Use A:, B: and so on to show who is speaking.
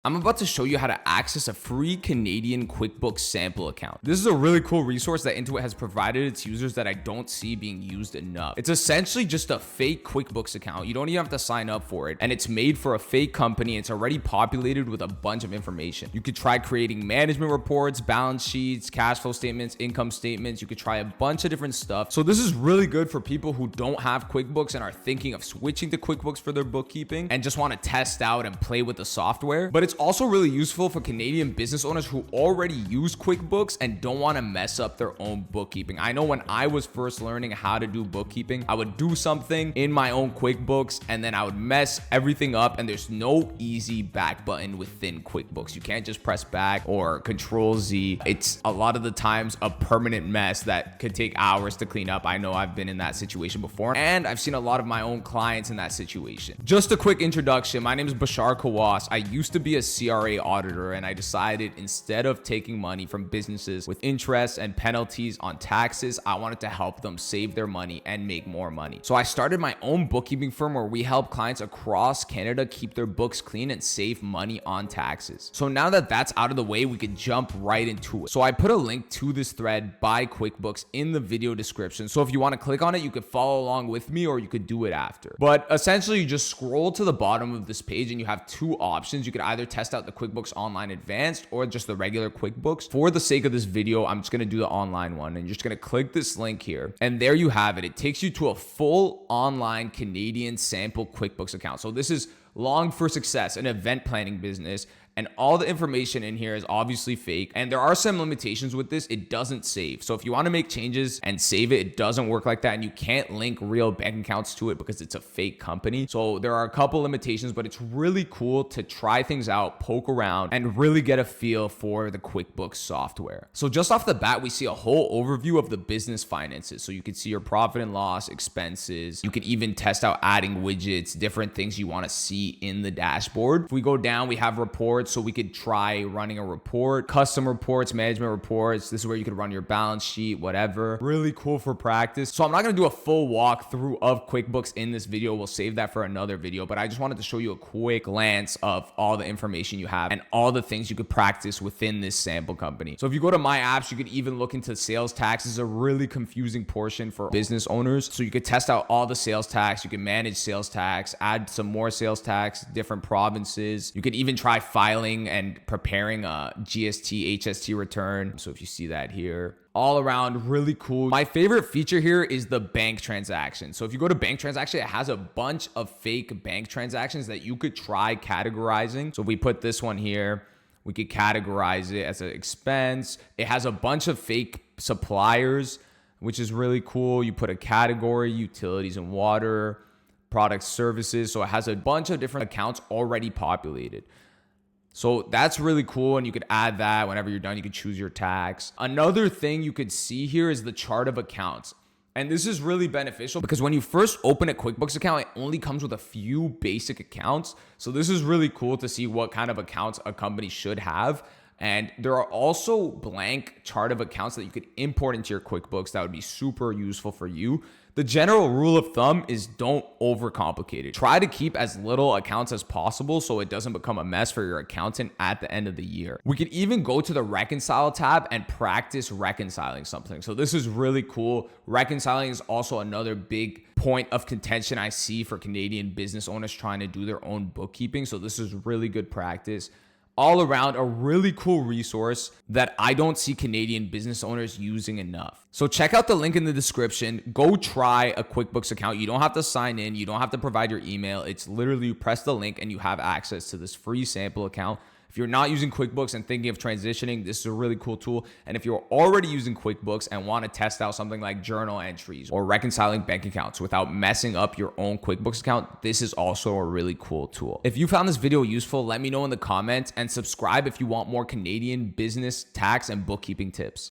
A: I'm about to show you how to access a free Canadian QuickBooks sample account. This is a really cool resource that Intuit has provided its users that I don't see being used enough. It's essentially just a fake QuickBooks account. You don't even have to sign up for it. And it's made for a fake company. It's already populated with a bunch of information. You could try creating management reports, balance sheets, cash flow statements, income statements. You could try a bunch of different stuff. So this is really good for people who don't have QuickBooks and are thinking of switching to QuickBooks for their bookkeeping and just want to test out and play with the software. But it's also really useful for Canadian business owners who already use QuickBooks and don't want to mess up their own bookkeeping. I know when I was first learning how to do bookkeeping, I would do something in my own QuickBooks and then I would mess everything up, and there's no easy back button within QuickBooks. You can't just press back or Control Z. It's a lot of the times a permanent mess that could take hours to clean up. I know I've been in that situation before, and I've seen a lot of my own clients in that situation. Just a quick introduction. My name is Bashar Kawas. I used to be a CRA auditor, and I decided instead of taking money from businesses with interest and penalties on taxes, I wanted to help them save their money and make more money. So I started my own bookkeeping firm where we help clients across Canada keep their books clean and save money on taxes. So now that that's out of the way, we could jump right into it. So I put a link to this thread by QuickBooks in the video description. So if you want to click on it, you could follow along with me or you could do it after. But essentially, you just scroll to the bottom of this page and you have two options. You could either test out the QuickBooks Online Advanced or just the regular QuickBooks. For the sake of this video, I'm just going to do the online one, and you're just going to click this link here. And there you have it. It takes you to a full online Canadian sample QuickBooks account. So this is Long for Success, an event planning business. And all the information in here is obviously fake. And there are some limitations with this. It doesn't save. So if you want to make changes and save it, it doesn't work like that. And you can't link real bank accounts to it because it's a fake company. So there are a couple limitations, but it's really cool to try things out, poke around, and really get a feel for the QuickBooks software. So just off the bat, we see a whole overview of the business finances. So you can see your profit and loss, expenses. You can even test out adding widgets, different things you want to see in the dashboard. If we go down, we have reports. So we could try running a report, custom reports, management reports. This is where you could run your balance sheet, whatever. Really cool for practice. So I'm not going to do a full walkthrough of QuickBooks in this video. We'll save that for another video, but I just wanted to show you a quick glance of all the information you have and all the things you could practice within this sample company. So if you go to My Apps, you could even look into sales tax. This is a really confusing portion for business owners. So you could test out all the sales tax. You can manage sales tax, add some more sales tax, different provinces. You could even try filing and preparing a GST, HST return. So if you see that here, all around really cool. My favorite feature here is the bank transaction. So if you go to bank transaction, it has a bunch of fake bank transactions that you could try categorizing. So if we put this one here, we could categorize it as an expense. It has a bunch of fake suppliers, which is really cool. You put a category, utilities and water, products, services. So it has a bunch of different accounts already populated. So that's really cool, and you could add that whenever you're done. You could choose your tax. Another thing you could see here is the chart of accounts. And this is really beneficial because when you first open a QuickBooks account, it only comes with a few basic accounts. So this is really cool to see what kind of accounts a company should have. And there are also blank chart of accounts that you could import into your QuickBooks that would be super useful for you. The general rule of thumb is don't overcomplicate it. Try to keep as little accounts as possible so it doesn't become a mess for your accountant at the end of the year. We could even go to the Reconcile tab and practice reconciling something. So this is really cool. Reconciling is also another big point of contention I see for Canadian business owners trying to do their own bookkeeping. So this is really good practice. All around a really cool resource that I don't see Canadian business owners using enough. So check out the link in the description. Go try a QuickBooks account. You don't have to sign in. You don't have to provide your email. It's literally you press the link and you have access to this free sample account. If you're not using QuickBooks and thinking of transitioning, this is a really cool tool. And if you're already using QuickBooks and want to test out something like journal entries or reconciling bank accounts without messing up your own QuickBooks account, this is also a really cool tool. If you found this video useful, let me know in the comments and subscribe if you want more Canadian business, tax, and bookkeeping tips.